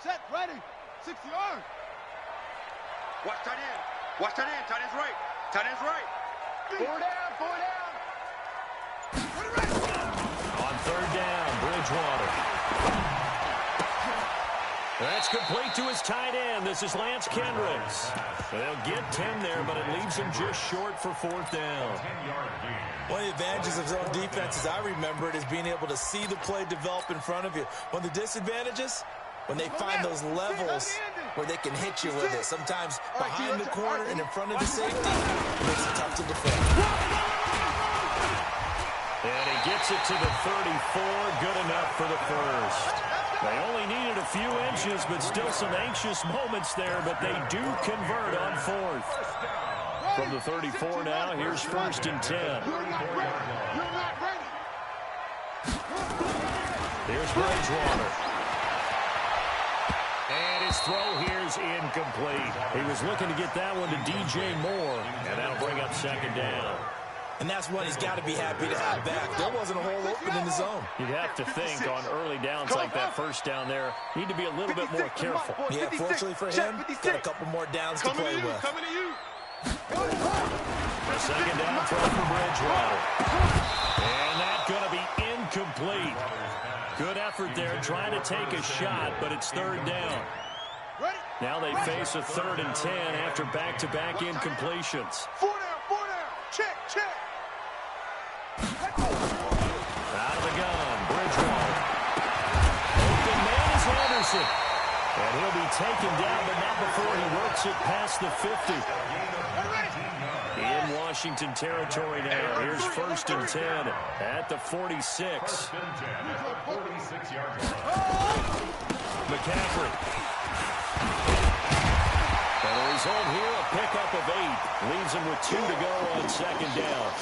Set, ready. 60 yards. Watch tight end. Watch tight end. Tight end's right. Tight end's right. 4 down, 4 down. On third down, Bridgewater. That's complete to his tight end. This is Lance Kendricks. They'll get 10 there, but it leaves him just short for fourth down. One of the advantages of zone defense, as I remember it, is being able to see the play develop in front of you. One of the disadvantages, when they find those levels where they can hit you with it. Sometimes behind the corner and in front of the safety, it makes it tough to defend. And he gets it to the 34. Good enough for the first. They only needed a few inches, but still some anxious moments there, but they do convert on fourth. From the 34 now, here's first and 10. Here's Bridgewater. And his throw here's incomplete. He was looking to get that one to DJ Moore, and that'll bring up second down. And that's one he's got to be happy to have back. There wasn't a hole open in the zone. You'd have to think on early downs like that first down there, need to be a little bit more careful. Yeah, fortunately for him, got a couple more downs to play with. Coming to you. A second down throw for Bridgewater. And that's going to be incomplete. Good effort there, trying to take a shot, but it's third down. Now they face a 3rd and 10 after back-to-back incompletions. 4 down, 4 down. Check, check. Out of the gun, Bridgewater. Open man is Anderson. And he'll be taken down, but not before he works it past the 50. In Washington territory now. Here's first and 10 at the 46. McCaffrey. And the result here, a pickup of 8. Leaves him with 2 to go on second down.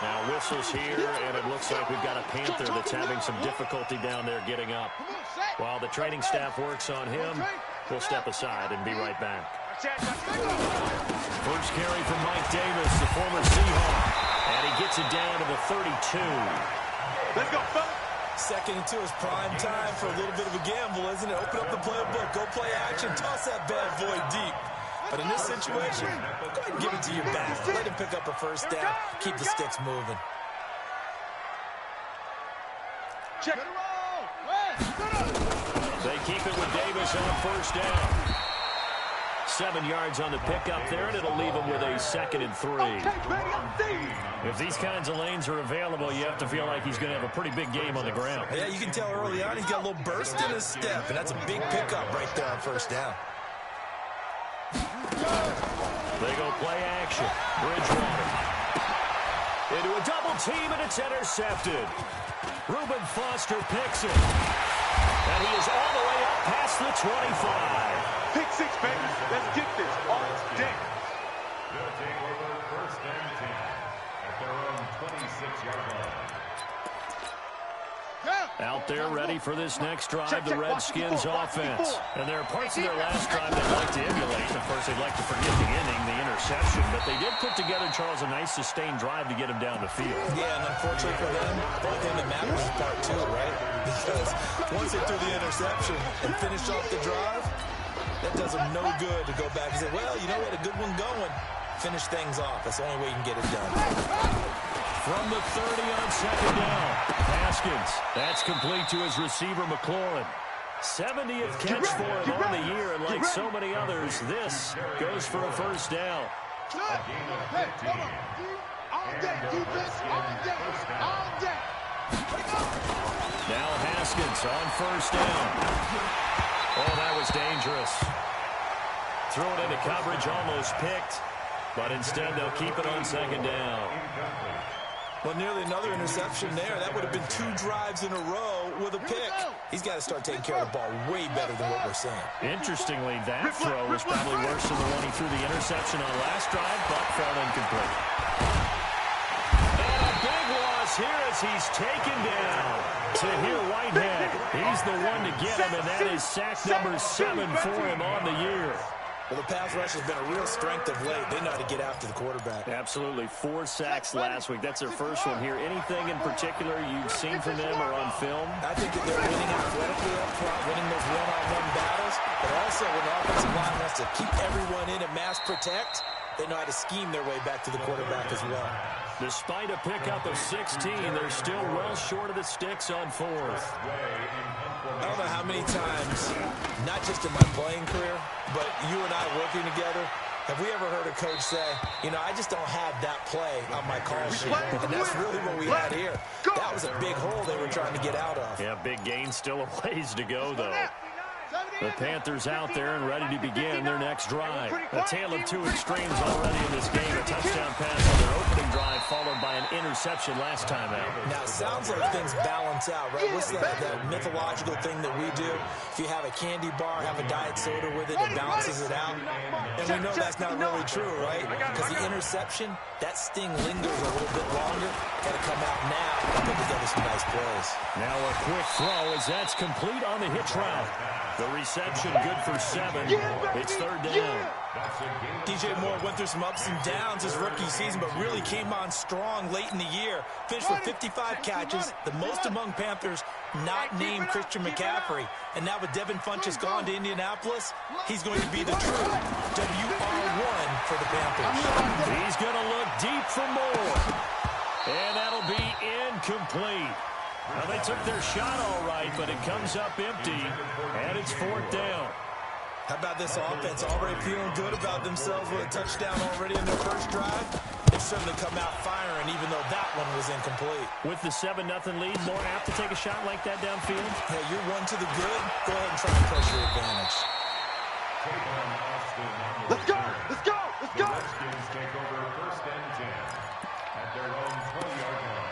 Now whistles here, and it looks like we've got a Panther that's having some difficulty down there getting up. While the training staff works on him, we'll step aside and be right back. First carry from Mike Davis, the former Seahawk. And he gets it down to the 32. Let's go, fella. Second and 2 is prime time for a little bit of a gamble, isn't it? Open up the playbook, go play action, toss that bad boy deep. But in this situation, go ahead and give it to your back. Let him pick up a first down. Keep the sticks moving. Check. They keep it with Davis on first down. 7 yards on the pickup there, and it'll leave him with a 2nd and 3. If these kinds of lanes are available, you have to feel like he's going to have a pretty big game on the ground. Yeah, you can tell early on he's got a little burst in his step, and that's a big pickup right there on first down. They go play action. Bridgewater. Into a double team, and it's intercepted. Reuben Foster picks it. And he is all the way up past the 25. Pick 6, baby. Let's get this on deck. They'll take over first and 10 at their own 26-yard line. Out there ready for this next drive, the Redskins offense. And there are parts of their last drive they'd like to emulate. Of course, they'd like to forget the inning, the interception. But they did put together, Charles, a nice sustained drive to get him down the field. Yeah, and unfortunately for them, the only thing that matters is part 2, right? Because once they threw the interception and finished off the drive, that does them no good to go back and say, well, you know what, a good one going. Finish things off. That's the only way you can get it done. From the 30 on second down, Haskins. That's complete to his receiver, McLaurin. 70th catch for him on the year, and like so many others, this goes for a first down. Hey, hold on. All day, defense, all day, all day. Now Haskins on first down. Oh, that was dangerous. Throw it into coverage, almost picked. But instead, they'll keep it on second down. Well, nearly another interception there. That would have been 2 drives in a row with a pick. He's got to start taking care of the ball way better than what we're seeing. Interestingly, that throw was probably worse than the one he threw the interception on last drive, but fell incomplete. And a big loss here as he's taken down. Tahir Whitehead, he's the one to get him, and that is sack number 7 for him on the year. Well, the pass rush has been a real strength of late. They know how to get after the quarterback. Absolutely. 4 sacks last week. That's their first one here. Anything in particular you've seen from them or on film? I think that they're winning athletically up front, winning those one-on-one battles, but also when the offensive line wants to keep everyone in and mass protect, they know how to scheme their way back to the quarterback as well. Despite a pickup of 16, they're still well short of the sticks on 4th. I don't know how many times, not just in my playing career, but you and I working together, have we ever heard a coach say, you know, I just don't have that play on my call sheet. And that's really what we had here. That was a big hole they were trying to get out of. Yeah, big gain, still a ways to go, though. The Panthers out there and ready to begin their next drive. A tale of 2 extremes already in this game. A touchdown pass on their opening drive, followed by an interception last time out. Now, it sounds like things balance out, right? What's that mythological thing that we do? If you have a candy bar, have a diet soda with it, it balances it out. And we know that's not really true, right? Because the interception, that sting lingers a little bit longer. Got to come out now and put together some nice plays. Now a quick throw as that's complete on the hitch route. The reception good for 7. It's 3rd down. DJ Moore went through some ups and downs his rookie season, but really came on strong late in the year. Finished with 55 catches, the most among Panthers not named Christian McCaffrey. And now with Devin Funchess gone to Indianapolis, he's going to be the true WR1 for the Panthers. He's going to look deep for Moore. And that'll be incomplete. Well, they took their shot all right, but it comes up empty, and it's 4th down. How about this offense already feeling good about themselves with a touchdown already in their first drive? They've certainly come out firing, even though that one was incomplete. With the 7-0 lead, more apt to take a shot like that downfield? Hey, you're one to the good. Go ahead and try and press your advantage. Let's go! Let's go! Let's go! The Redskins take over 1st and 10 at their own 20-yard line.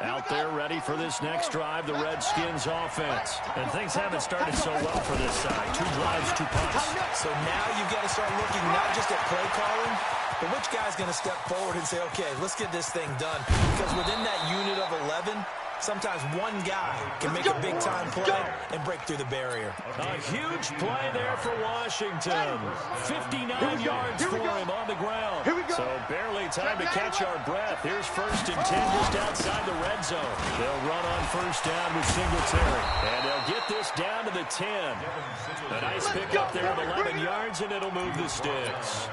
Out there ready for this next drive, the Redskins offense. And things haven't started so well for this side. 2 drives, 2 punts. So now you've got to start looking not just at play calling, but which guy's going to step forward and say, okay, let's get this thing done. Because within that unit of 11, sometimes one guy can make a big-time play and break through the barrier. A huge play there for Washington. 59 yards for him on the ground. So barely time to catch our breath. Here's 1st and 10 just outside the red zone. They'll run on 1st down with Singletary. And they'll get this down to the 10. A nice pickup there of 11 yards, and it'll move the sticks.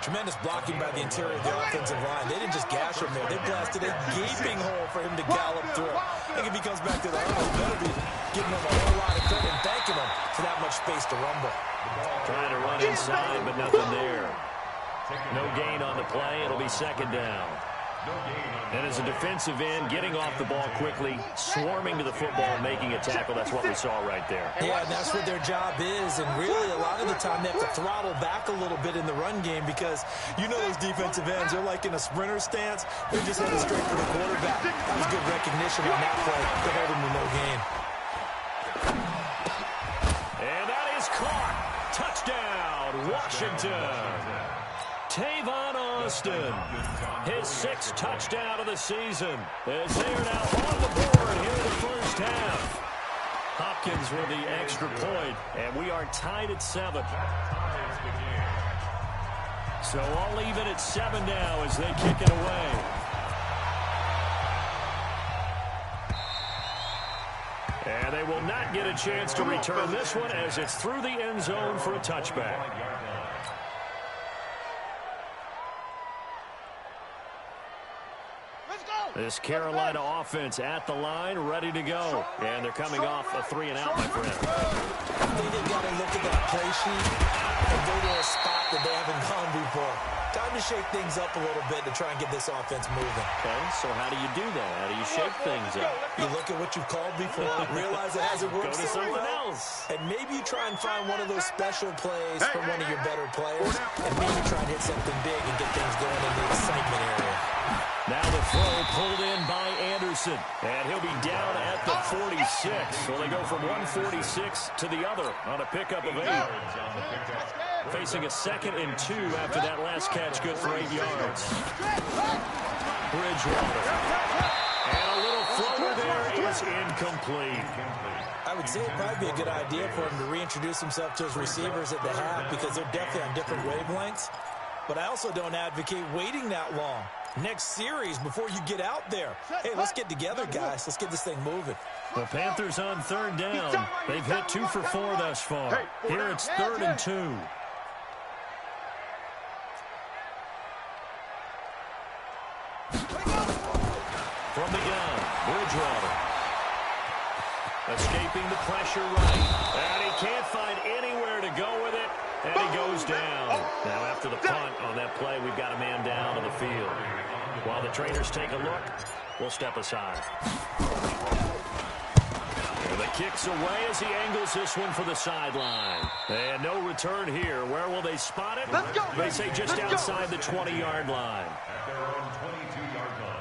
Tremendous blocking by the interior of the offensive line. They didn't just gash him there. They blasted a gaping hole for him to gallop through. I think if he comes back to the huddle, he better be giving him a whole lot of credit and thanking him for that much space to rumble. Trying to run inside, but nothing there. No gain on the play. It'll be 2nd down. And as a defensive end, getting off the ball quickly, swarming to the football and making a tackle, that's what we saw right there. Yeah, and that's what their job is. And really, a lot of the time, they have to throttle back a little bit in the run game because you know those defensive ends, they're like in a sprinter stance. They're just headed straight for the quarterback. That was good recognition on that play to hold him to no gain. And that is caught. Touchdown, Washington. Tavon Austin, his 6th touchdown of the season, as they're now on the board here in the first half. Hopkins with the extra point, and we are tied at 7. So all even at 7 now as they kick it away. And they will not get a chance to return this one as it's through the end zone for a touchback. This Carolina offense at the line, ready to go. And they're coming off a 3-and-out, my friend. I think they've got to look at that play sheet and go to a spot that they haven't gone before. Time to shake things up a little bit to try and get this offense moving. Okay, so how do you do that? How do you shake things up? You look at what you've called before, realize it hasn't worked Go to so something well, else. and maybe you try and find one of those special plays from one of your better players, and maybe try and hit something big and get things going in the excitement area. Now the throw pulled in by Anderson, and he'll be down at the 46. So they go from 146 to the other on a pickup of 8. Facing a 2nd and 2 after that last catch, good for 8 yards. Bridgewater. And a little floater there is is incomplete. I would say it'd probably be a good idea for him to reintroduce himself to his receivers at the half because they're definitely on different wavelengths. But I also don't advocate waiting that long. Next series before you get out there. Hey, let's get together, guys. Let's get this thing moving. The Panthers on third down. They've hit 2 for 4 thus far. Here it's 3rd and 2. From the gun, Bridgewater. Escaping the pressure right. And he can't find anywhere to go with it. And he goes down. Now after the punt on that play, we've got a man down on the field. While the trainers take a look, we'll step aside. And the kick's away as he angles this one for the sideline. And no return here. Where will they spot it? They say just outside the 20-yard line. At their own 22-yard line.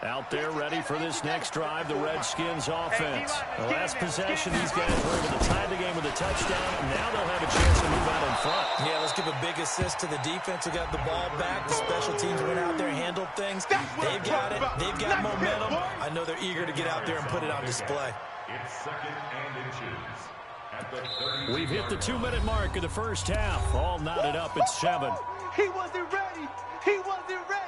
Out there ready for this next drive, the Redskins offense. The last possession, these guys were able to tie the game with a touchdown, and now they'll have a chance to move out in front. Yeah, let's give a big assist to the defense who got the ball back. The special teams went out there and handled things. They've got it. They've got momentum. I know they're eager to get out there and put it on display. It's 2nd and inches. At the 30. We've hit the 2-minute mark of the first half. All knotted up at 7. He wasn't ready. He wasn't ready.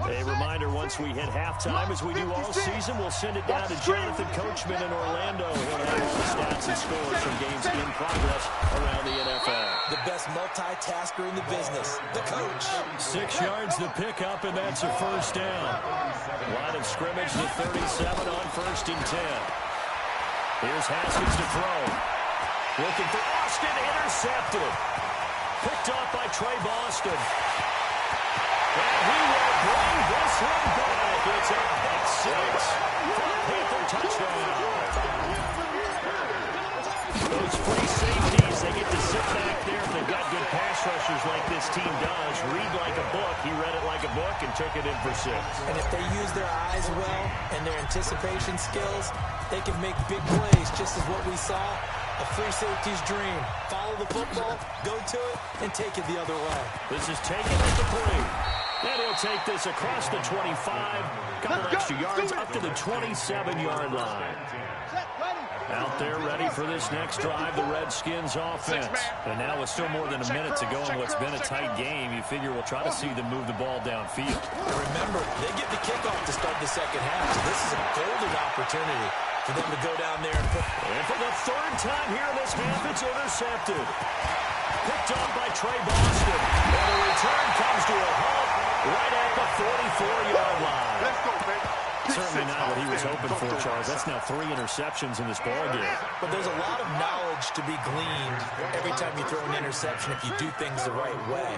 A reminder, once we hit halftime, as we do all season, we'll send it down to Jonathan Coachman in Orlando. He'll have all the stats and scores from games in progress around the NFL. The best multitasker in the business, the coach. 6 yards to pick up, and that's a first down. Line of scrimmage to 37 on 1st and 10. Here's Haskins to throw. Looking for Austin, intercepted. Picked off by Trey Boston. And he will bring this one back. It's a pick 6 for a Panther touchdown. Those free safeties, they get to sit back there if they've got good pass rushers like this team does. Read like a book. He read it like a book and took it in for 6. And if they use their eyes well and their anticipation skills, they can make big plays, just as what we saw. A free safety's dream. Follow the football, go to it, and take it the other way. This is taken at the 3. And he'll take this across the 25. Couple extra yards up to the 27-yard line. Out there ready for this next drive, the Redskins offense. And now with still more than a minute to go in what's been a tight game, you figure we'll try to see them move the ball downfield. And remember, they get the kickoff to start the second half, so this is a golden opportunity for them to go down there and put... And for the 3rd time here in this half, it's intercepted. Picked off by Trey Boston. And the return comes to a halt right at the 44-yard line. Let's go, baby. Certainly not what he was hoping for, Charles. That's now 3 interceptions in this ballgame. But there's a lot of knowledge to be gleaned every time you throw an interception if you do things the right way.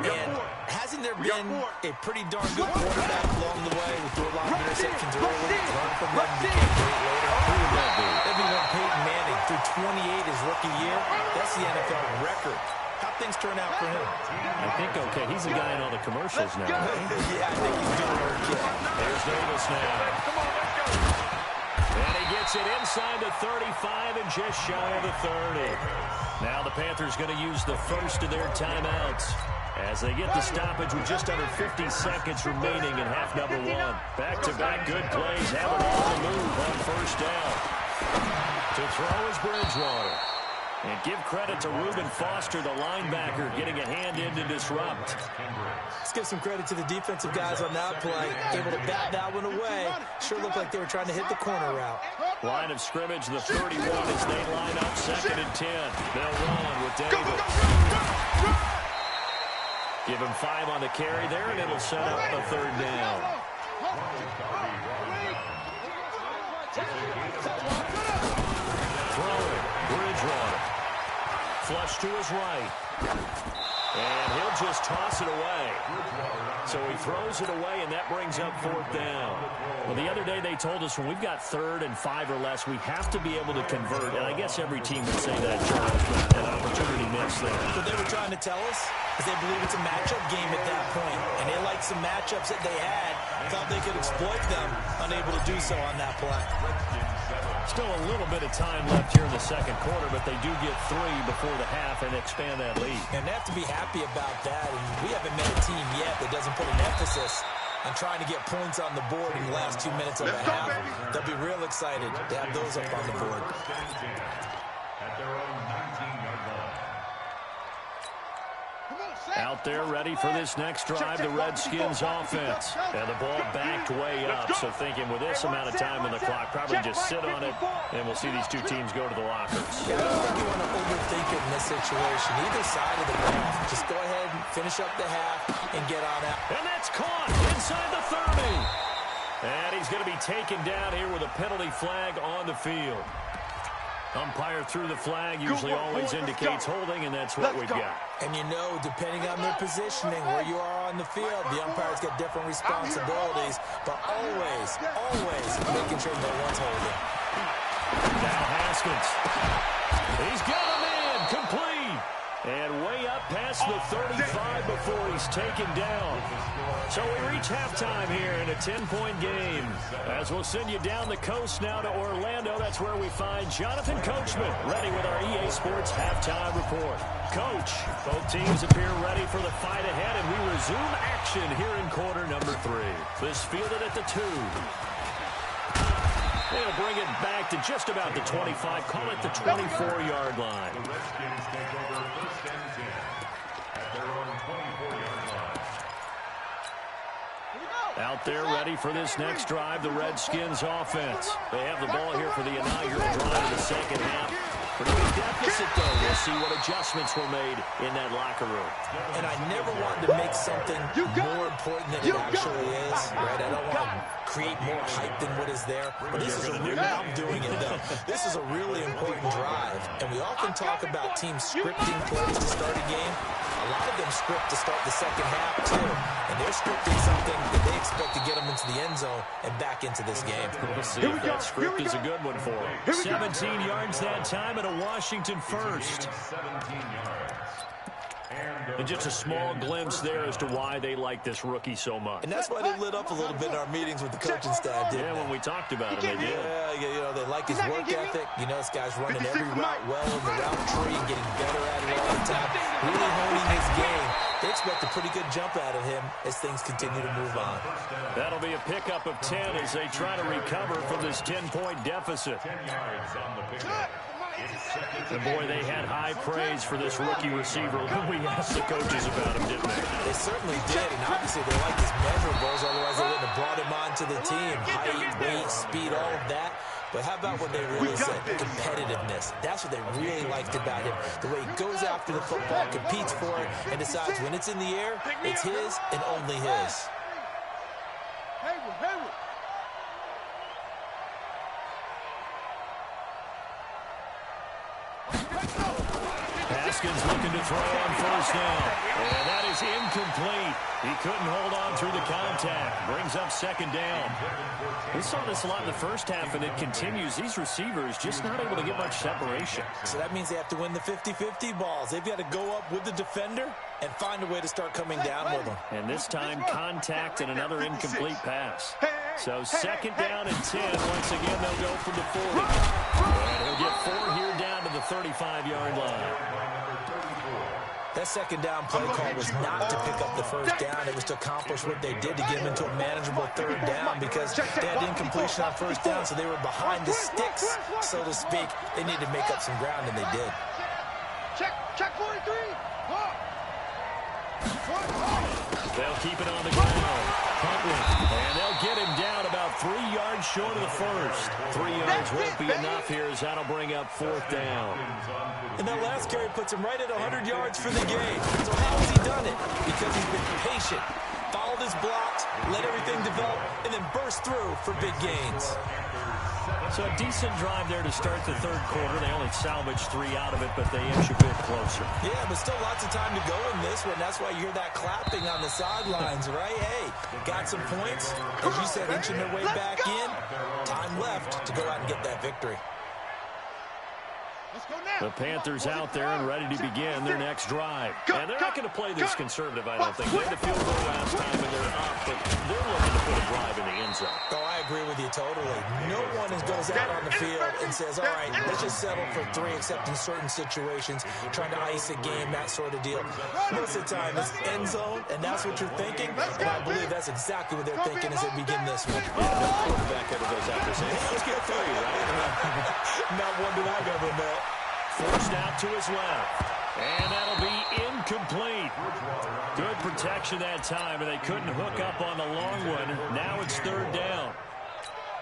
And hasn't there been a pretty darn good quarterback along the way who threw a lot of interceptions early, learned from them, became great later? Who would that be? That'd be when Peyton Manning threw 28 his rookie year. That's the NFL record. How'd things turn out for him? I think okay. He's the guy in all the commercials now. Yeah, I think he's doing okay. There's Davis now. And he gets it inside the 35 and just shy of the 30. Now the Panthers going to use the first of their timeouts as they get the stoppage with just under 50 seconds remaining in half number 1. Back-to-back good plays, having all the move on 1st down. To throw is Bridgewater. And give credit to Reuben Foster, the linebacker, getting a hand in to disrupt. Let's give some credit to the defensive guys on that play. Able to bat that one away. Sure looked like they were trying to hit the corner route. Line of scrimmage, the 31 as they line up 2nd and 10. They'll run with Davis. Give him 5 on the carry there, and it'll set up a 3rd down. Throwing, Bridgewater. Flush to his right. And he'll just toss it away. So he throws it away, and that brings up 4th down. Well, the other day they told us when we've got 3rd and 5 or less, we have to be able to convert. And I guess every team would say that, Charles, but an opportunity missed there. What they were trying to tell us is they believe it's a matchup game at that point. And they liked some matchups that they had, thought they could exploit them, unable to do so on that play. Still a little bit of time left here in the second quarter, but they do get 3 before the half and expand that lead. And they have to be happy about that. And we haven't met a team yet that doesn't put an emphasis on trying to get points on the board in the last 2 minutes of the half. They'll be real excited to have those up on the board. At their own 19-yard line. Out there ready for this next drive, the Redskins offense. And the ball backed way up, so thinking with this amount of time on the clock, probably just sit on it, and we'll see these two teams go to the lockers. Yeah, I don't think you want to overthink it in this situation. Either side of the ball. Just go ahead and finish up the half and get on out. And that's caught inside the 30. And he's going to be taken down here with a penalty flag on the field. Umpire threw the flag, usually always indicates holding, and that's what we've got. And you know, depending on their positioning, where you are on the field, the umpires get different responsibilities, but always making sure no one's holding. Now Haskins. He's got a man, complete. And way up past the 35 before he's taken down. So we reach halftime here in a 10-point game. As we'll send you down the coast now to Orlando, that's where we find Jonathan Coachman, ready with our EA Sports halftime report. Coach, both teams appear ready for the fight ahead, and we resume action here in quarter number 3. This fielded at the 2. They'll bring it back to just about the 25, call it the 24-yard line. The Redskins take over 1st and 10 at their own 24-yard line. Out there ready for this next drive, the Redskins offense. They have the ball here for the inaugural drive of the second half. Pretty big deficit, though. We'll see what adjustments were made in that locker room. And I never wanted to make something more important than it actually is, right? I don't want to create more hype than what is there. But this is a really, I'm doing it, though. This is a really important drive. And we often talk about teams scripting plays to start a game. A lot of them script to start the second half, too. And they're scripting something that they expect to get them into the end zone and back into this game. We'll see if that script is a good one for them. 17 yards that time and a Washington first. 17 yards. And just a small glimpse there as to why they like this rookie so much. And that's why they lit up a little bit in our meetings with the coaching staff, didn't they? When we talked about him, they did. Yeah, you know, they like his work ethic. You know, this guy's running every route well in the route tree and getting better at it all the time. Really honing his game. They expect a pretty good jump out of him as things continue to move on. That'll be a pickup of 10 as they try to recover from this 10-point deficit. 10 yards on the pickup. And boy, they had high praise for this rookie receiver when we asked the coaches about him, didn't they? They certainly did, and obviously they liked his measurables, otherwise they wouldn't have brought him onto the team. Height, weight, speed, all of that. But how about what they really said? Competitiveness. That's what they really liked about him. The way he goes after the football, competes for it, and decides when it's in the air, it's his and only his. Haskins looking to throw on first down. And that is incomplete. He couldn't hold on through the contact. Brings up second down. We saw this a lot in the first half, and it continues. These receivers just not able to get much separation. So that means they have to win the 50-50 balls. They've got to go up with the defender and find a way to start coming down with them. And this time, contact and another incomplete pass. So second down and 10. Once again, they'll go from the 40. And he'll get 4 here down to the 35-yard line. That second down play call was not to pick up the first down. It was to accomplish what they did to get them into a manageable third down because they had incompletion on first down, so they were behind the sticks, so to speak. They needed to make up some ground, and they did. Check 43. They'll keep it on the ground. Huntley, and they'll get him down about 3 yards short of the first. 3 yards won't be enough here as that'll bring up fourth down. And that last carry puts him right at 100 yards for the game. So how has he done it? Because he's been patient, followed his blocks, let everything develop, and then burst through for big gains. So a decent drive there to start the third quarter. They only salvaged 3 out of it, but they inch a bit closer. Yeah, but still lots of time to go in this one. That's why you hear that clapping on the sidelines, right? Hey, got some points. As you said, inching their way back in. Time left to go out and get that victory. The Panthers out there and ready to begin their next drive. And they're not going to play this conservative, I don't think. They had a field goal last time, and they're up, but they're looking to put a drive in the end zone. Oh, I agree with you totally. No one goes out on the field and says, all right, let's just settle for 3, except in certain situations, trying to ice a game, that sort of deal. Most of the time, it's end zone, and that's what you're thinking. And I believe that's exactly what they're thinking as they begin this one. Yeah, no quarterback ever goes out there saying, hey, let's get 3, right? Not one that I've ever met. Forced out to his left. And that'll be incomplete. Good protection that time, and they couldn't hook up on the long one. Now it's third down.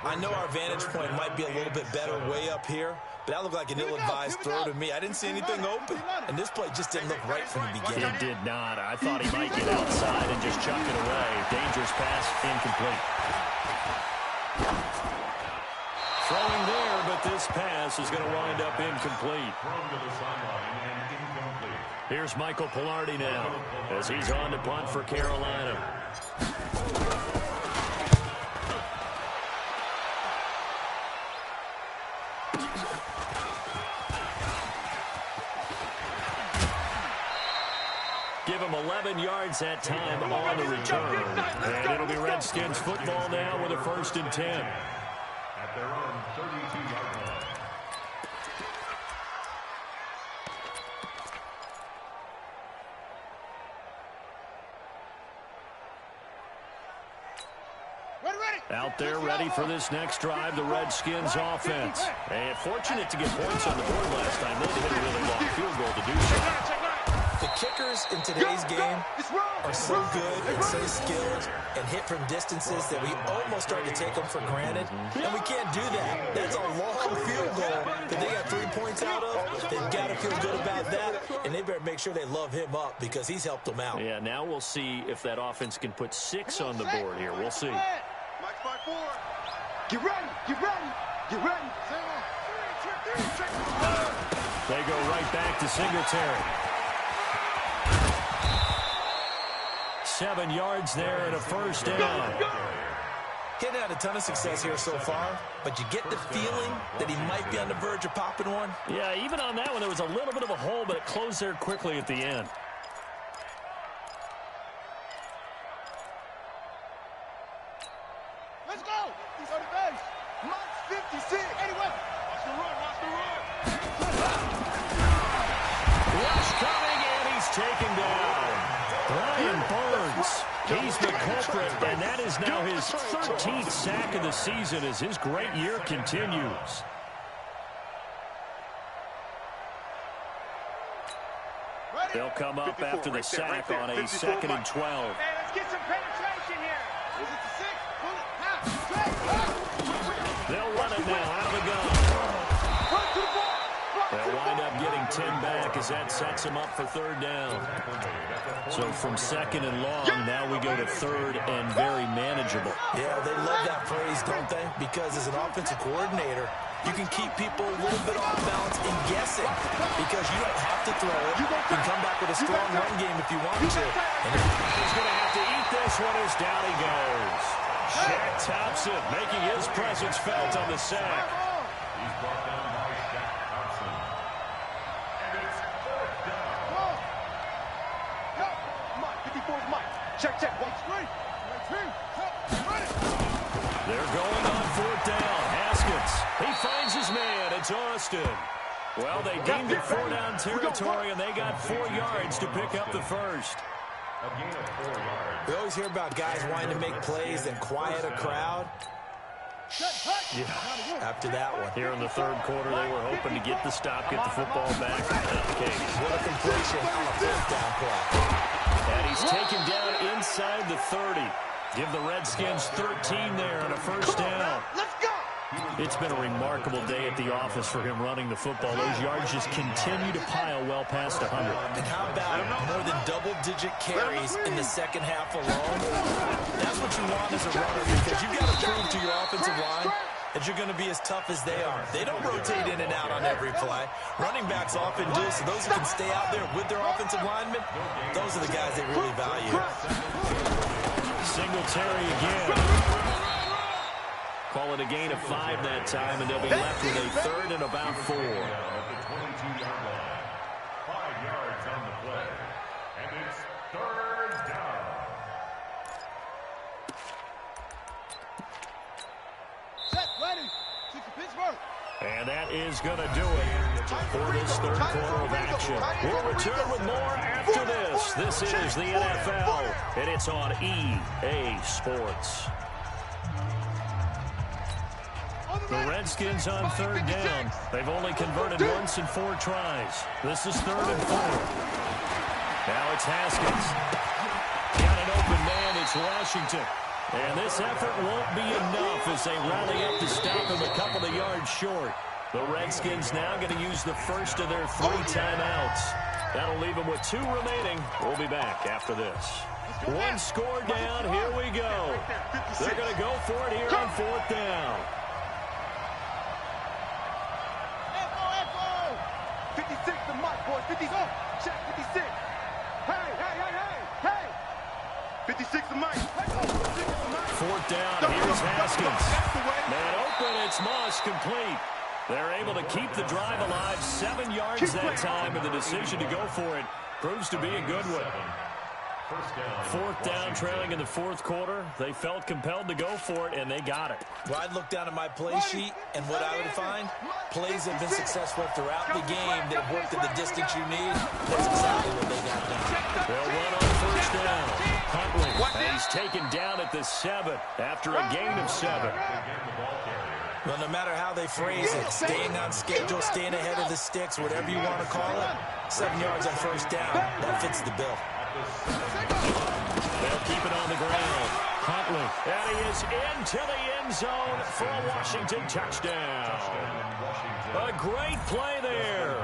I know our vantage point might be a little bit better way up here, but that looked like an ill-advised throw to me. I didn't see anything open, and this play just didn't look right from the beginning. It did not. I thought he might get outside and just chuck it away. Dangerous pass, incomplete. Throwing there, but this pass is going to wind up incomplete. Here's Michael Pilardi now as he's on to punt for Carolina. Give him 11 yards that time on the return. And it'll be Redskins football now with a 1st and 10. At their own 32-yard line. Out there ready for this next drive, the Redskins offense. And fortunate to get points on the board last time. They hit a really long field goal to do so. The kickers in today's game are so good and so skilled and hit from distances that we almost start to take them for granted. And we can't do that. That's a long field goal that they got 3 points out of. They've got to feel good about that. And they better make sure they love him up because he's helped them out. Yeah, now we'll see if that offense can put 6 on the board here. We'll see. Get ready, get ready, get ready. They go right back to Singletary. 7 yards there and a 1st down. Hadn't had a ton of success here so far, but you get the feeling that he might be on the verge of popping one. Yeah, even on that one, there was a little bit of a hole, but it closed there quickly at the end. Let's go. He's on the base. Mike 56. Anyway, watch the run, watch the run. Rush coming, and he's taken down. Brian Burns, he's the culprit, and that is now his 13th sack of the season as his great year continues. They'll come up after the sack on a 2nd and 12. Hey, let's get some penetration here. Is it the 6? Pull it. Half. They'll run it now out of the gun. Run to the ball. They'll wind up getting 10 back as that sets him up for 3rd down. So from 2nd and long, now we go to 3rd and very manageable. Yeah, they love that phrase, don't they? Because as an offensive coordinator, you can keep people a little bit off balance and guessing because you don't have to throw it. You can come back with a strong run game if you want to. And he's going to have to eat this one as down he goes. Shaq Thompson making his presence felt on the sack. He's brought down by Shaq Thompson. And it's 4th down. Go. Mike, 54 is Mike. Check, check. 1, 3. They're going on 4th down. Haskins, he finds his man. It's Austin. Well, they deemed it 4-down territory, and they got 4 yards to pick up the 1st. A gain of 4 yards. we always hear about guys wanting to make plays that quiet a crowd. Yeah. After that one. Here in the 3rd quarter, they were hoping to get the stop, get the football back. Not the case. What a completion on a 4th down play. And he's taken down inside the 30. Give the Redskins 13 there and a 1st down. Let's go. It's been a remarkable day at the office for him running the football. Those yards just continue to pile well past 100. And how about more than double-digit carries in the 2nd half alone? That's what you want as a runner because you've got to prove to your offensive line that you're going to be as tough as they are. They don't rotate in and out on every play. Running backs often do, so those who can stay out there with their offensive linemen, those are the guys they really value. Singletary again. Call it a gain of 5 that time, and they'll be left with a third and about 4. At the 22-yard line. 5 yards on the play. And it's third down. Set, ready. Pittsburgh. And that is going to do it for this third quarter of action. We'll return with more after this. This is the NFL, and it's on EA Sports. The Redskins on third down. They've only converted once in 4 tries. This is 3rd and 4. Now it's Haskins. Got an open man. It's Washington. And this effort won't be enough as they rally up to stop him a couple of yards short. The Redskins now going to use the first of their 3 timeouts. That'll leave them with 2 remaining. We'll be back after this. 1 score down. Here we go. They're going to go for it here on 4th down. 56 to Mike, boys. 56. Check 56. Hey, hey, hey, hey, hey. 56 to Mike. 4th down. Here's Haskins. Man open. It's Moss complete. They're able to keep the drive alive. 7 yards that time, and the decision to go for it proves to be a good one. 4th down, trailing in the 4th quarter. They felt compelled to go for it, and they got it. Well, I'd look down at my play sheet, and what I would find, plays have been successful throughout the game. They've worked at the distance you need. That's exactly what they got done. They'll run on 1st down. Huntley, he's taken down at the 7 after a gain of 7. Well, no matter how they phrase it, staying on schedule, staying ahead of the sticks, whatever you want to call it, 7 yards on 1st down, that fits the bill. They'll keep it on the ground. Huntley, and he is into the end zone for a Washington touchdown. A great play there.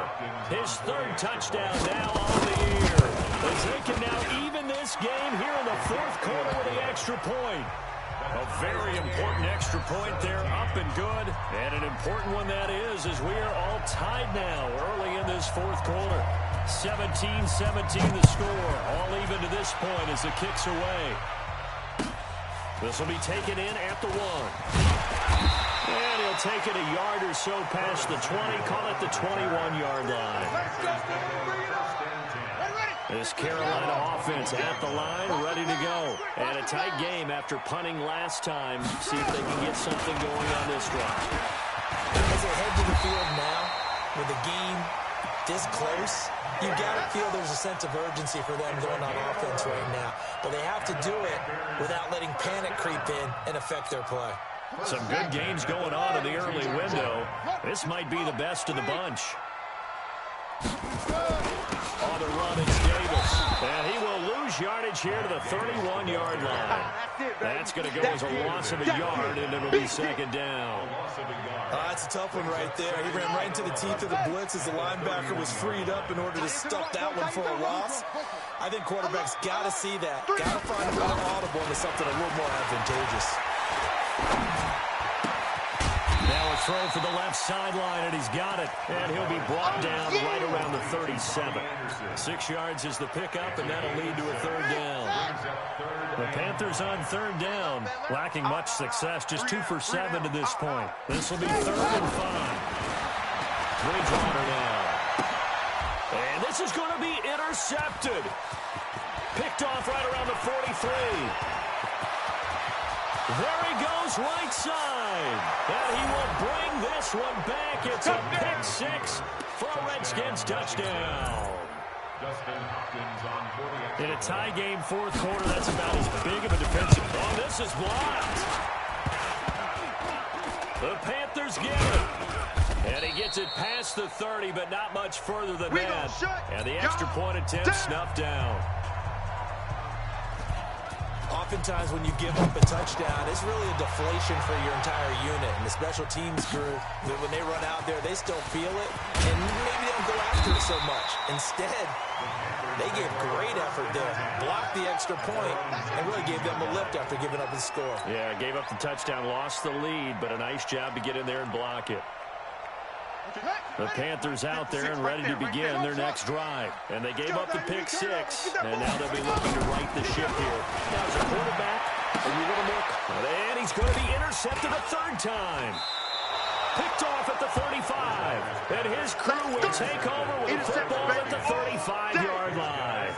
His 3rd touchdown now on the year. As they can now even this game here in the 4th quarter with the extra point. A very important extra point there, up and good. And an important one that is, as we are all tied now early in this 4th quarter. 17-17 the score. All even to this point as the kick's away. This will be taken in at the 1. And he'll take it a yard or so past the 20. Call it the 21-yard line. This Carolina offense at the line, ready to go. And a tight game after punting last time. See if they can get something going on this drive. As they head to the field now, with the game this close, you got to feel there's a sense of urgency for them going on offense right now. But they have to do it without letting panic creep in and affect their play. Some good games going on in the early window. This might be the best of the bunch. On the run, it's Davis. And he will lose yardage here to the 31-yard line. That's going to go as a loss of a yard, and it'll be 2nd down. That's a tough one right there. He ran right into the teeth of the blitz as the linebacker was freed up in order to stuff that one for a loss. I think quarterbacks got to see that. Got to find a more audible into something a little more advantageous. Now a throw for the left sideline, and he's got it. And he'll be brought down right around the 37. 6 yards is the pickup, and that'll lead to a 3rd down. The Panthers on 3rd down, lacking much success, just 2 for 7 to this point. This will be 3rd and 5. Bridgewater now. And this is going to be intercepted. Picked off right around the 43. There he goes, right side. And he will bring this one back. It's a pick 6 for a Redskins touchdown. In a tie game, 4th quarter, that's about as big of a defensive. Oh, this is blocked. The Panthers get it. And he gets it past the 30, but not much further than that. And the extra point attempt snuffed down. Oftentimes when you give up a touchdown, it's really a deflation for your entire unit. And the special teams group, when they run out there, they still feel it. And maybe they don't go after it so much. Instead, They gave great effort there, blocked the extra point, and really gave them a lift after giving up the score. Yeah, gave up the touchdown, lost the lead, but a nice job to get in there and block it. The Panthers out there and ready to begin their next drive. And they gave up the pick six, and now they'll be looking to right the ship here. Now as a quarterback, are you a little more... And he's going to be intercepted a third time. Picked off at the 35. And his crew will take over with the football at the 35-yard line.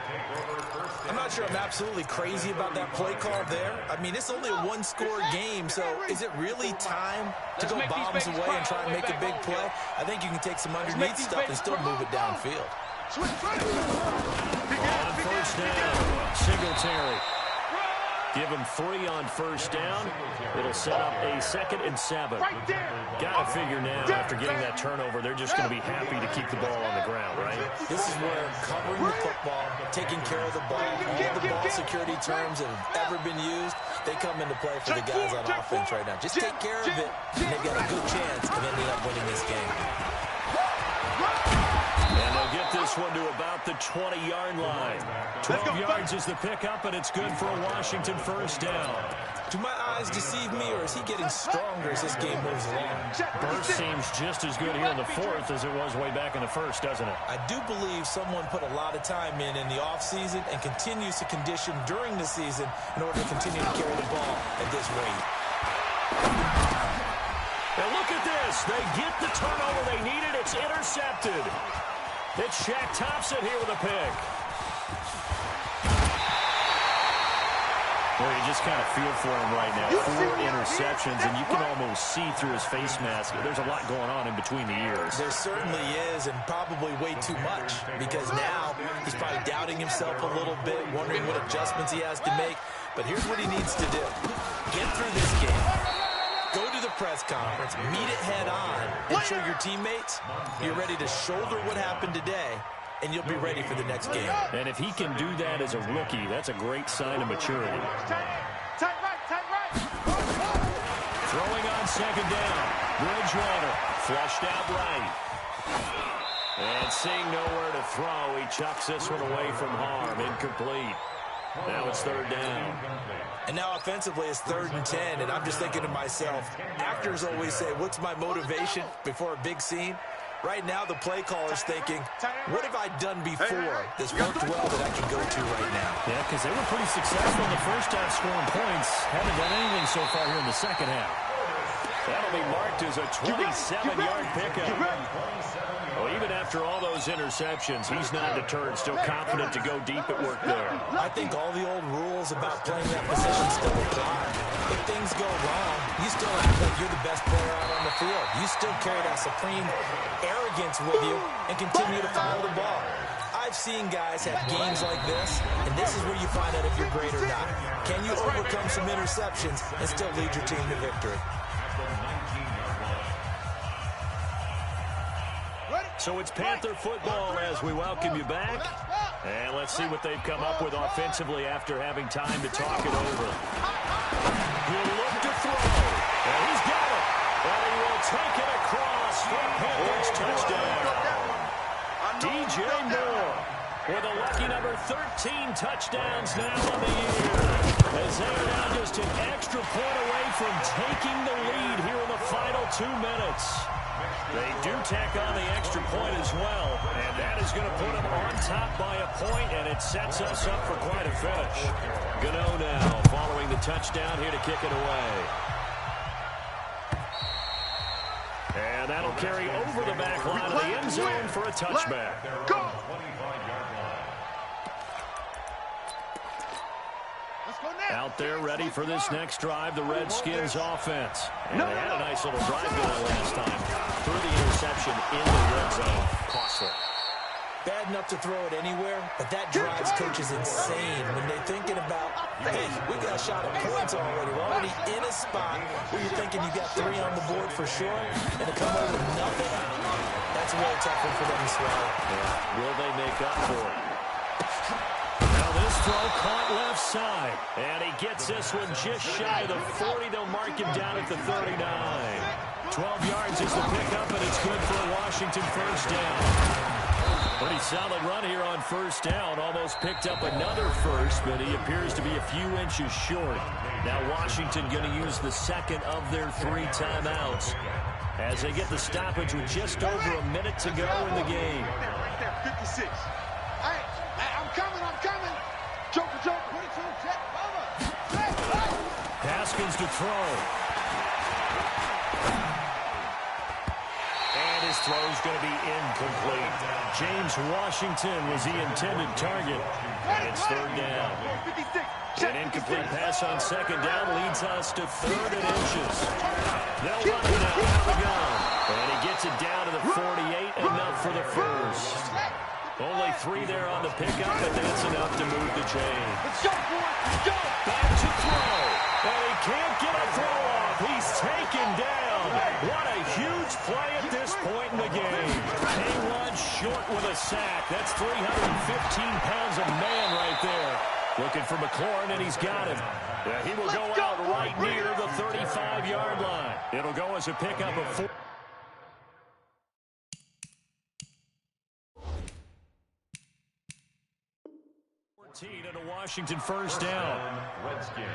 I'm not sure I'm absolutely crazy about that play call there. I mean, it's only a one-score game, so is it really time to go bombs away and try and make a big play? I think you can take some underneath stuff and still move it downfield. On first down, Singletary. Give him 3 on first down. It'll set up a 2nd and 7. Got to figure now, after getting that turnover, they're just going to be happy to keep the ball on the ground, right? This is where covering the football, taking care of the ball, all the ball security terms that have ever been used, they come into play for the guys on offense right now. Just take care of it, and they've got a good chance of ending up winning this game. And they'll get this one to about the 20-yard line. 12 yards is the pickup, and it's good for a Washington first down. Do my eyes deceive me, or is he getting stronger as this game moves along? Burst seems just as good here in the 4th as it was way back in the 1st, doesn't it? I do believe someone put a lot of time in the offseason and continues to condition during the season in order to continue to carry the ball at this rate. And look at this. They get the turnover they needed. It's intercepted. It's Shaq Thompson here with a pick. Well, you just kind of feel for him right now. 4 interceptions, and you can almost see through his face mask. There's a lot going on in between the ears. There certainly is, and probably way too much, because now he's probably doubting himself a little bit, wondering what adjustments he has to make. But here's what he needs to do. Get through this game. Go to the press conference, meet it head on, and show your teammates you're ready to shoulder what happened today, and you'll be ready for the next game. And if he can do that as a rookie, that's a great sign of maturity. Tight right. Throwing on 2nd down. Bridgewater flushed out right. And seeing nowhere to throw, he chucks this one away from harm. Incomplete. Now it's 3rd down. And now offensively it's 3rd and 10, and I'm just thinking to myself, actors always say, what's my motivation before a big scene? Right now the play caller's thinking, what have I done before that's worked well that I can go to right now? Yeah, because they were pretty successful in the first half scoring points. Haven't done anything so far here in the second half. That'll be marked as a 27-yard pickup. Well, even after all those interceptions, he's not deterred, still confident to go deep at work there. I think all the old rules about playing that position still apply. If things go wrong, you still act like you're the best player out on the field. You still carry that supreme arrogance with you and continue to follow the ball. I've seen guys have games like this, and this is where you find out if you're great or not. Can you overcome some interceptions and still lead your team to victory? So it's Panther football as we welcome you back. And let's see what they've come up with offensively after having time to talk it over. He'll look to throw. And he's got it. And he will take it across for Panthers touchdown. DJ Moore with a lucky number 13 touchdowns now on the year. As they are now just an extra point away from taking the lead here in the final 2 minutes. They do tack on the extra point as well, and that is going to put them on top by a point, and it sets us up for quite a finish. Gano now following the touchdown here to kick it away. And that'll carry over the back line of the end zone for a touchback. Go! Out there ready for this next drive, the Redskins offense. And they had a nice little drive going last time. Through the interception in the red zone. Costly. Bad enough to throw it anywhere, but that drives coaches insane when they're thinking about, hey, we got a shot at points already. We're already in a spot where you're thinking you got 3 on the board for sure, and to come away with nothing, that's a really tough one for them to swallow. Yeah. Will they make up for it? This throw caught left side, and he gets this one just shy of the 40. They'll mark him down at the 39. 12 yards is the pickup, and it's good for a Washington first down. Pretty solid run here on first down. Almost picked up another first, but he appears to be a few inches short. Now Washington going to use the second of their 3 timeouts as they get the stoppage with just over a minute to go in the game. Right there, 56. Hey, I'm coming. Joker, put it to him, Jet. Haskins to throw. And his throw's going to be incomplete. James Washington was the intended target. And it's third down. 56. An incomplete pass on second down leads us to 3rd and inches. They'll run it out of the gun. And he gets it down to the 48, enough for the first. Only 3 there on the pickup, and that's enough to move the chain. Let's go, boys. Let's go. Back to throw. And he can't get a throw off. He's taken down. What a huge play at this point in the game. K1 short with a sack. That's 315 pounds of man right there. Looking for McLaurin, and he's got him. Yeah, he will go out right near the 35-yard line. It'll go as a pickup of 4. And a Washington first down. Redskins.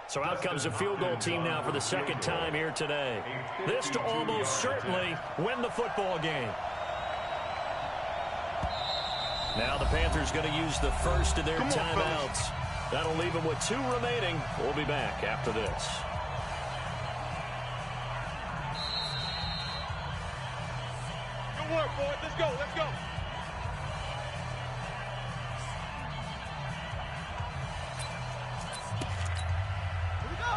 So out comes a field goal team now for the second time here today. This to almost certainly win the football game. Now the Panthers going to use the first of their timeouts. That'll leave them with 2 remaining. We'll be back after this. Good work, boys. Let's go.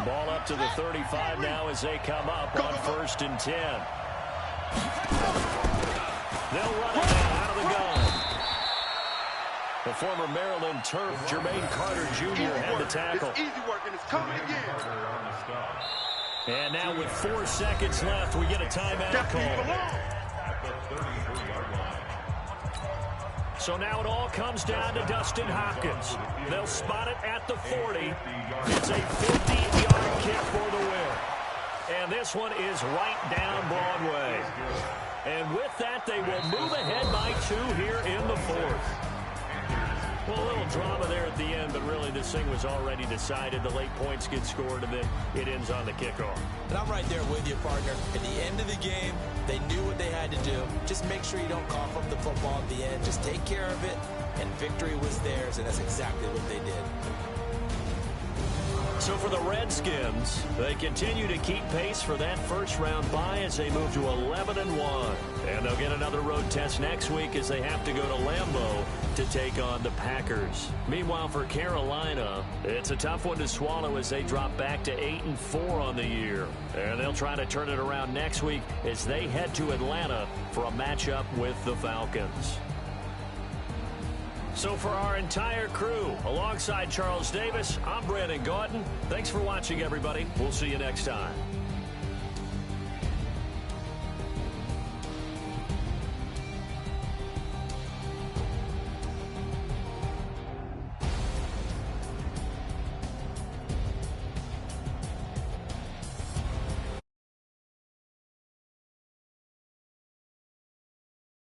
Ball up to the 35 now as they come up on 1st and 10. They'll run it now out of the gun. The former Maryland Terp, Jermaine Carter Jr. had the tackle. It's easy work, and it's coming again. And now with 4 seconds left, we get a timeout call. So now it all comes down to Dustin Hopkins. They'll spot it at the 40. It's a 50-yard kick for the win. And this one is right down Broadway. And with that, they will move ahead by 2 here in the 4th. Well, a little drama there at the end, but really this thing was already decided. The late points get scored, and then it ends on the kickoff. And I'm right there with you, partner. At the end of the game, they knew what they had to do. Just make sure you don't cough up the football at the end. Just take care of it, and victory was theirs, and that's exactly what they did. So for the Redskins, they continue to keep pace for that first-round bye as they move to 11-1. And they'll get another road test next week as they have to go to Lambeau to take on the Packers. Meanwhile, for Carolina, it's a tough one to swallow as they drop back to 8-4 on the year. And they'll try to turn it around next week as they head to Atlanta for a matchup with the Falcons. So for our entire crew, alongside Charles Davis, I'm Brandon Gautin. Thanks for watching, everybody. We'll see you next time.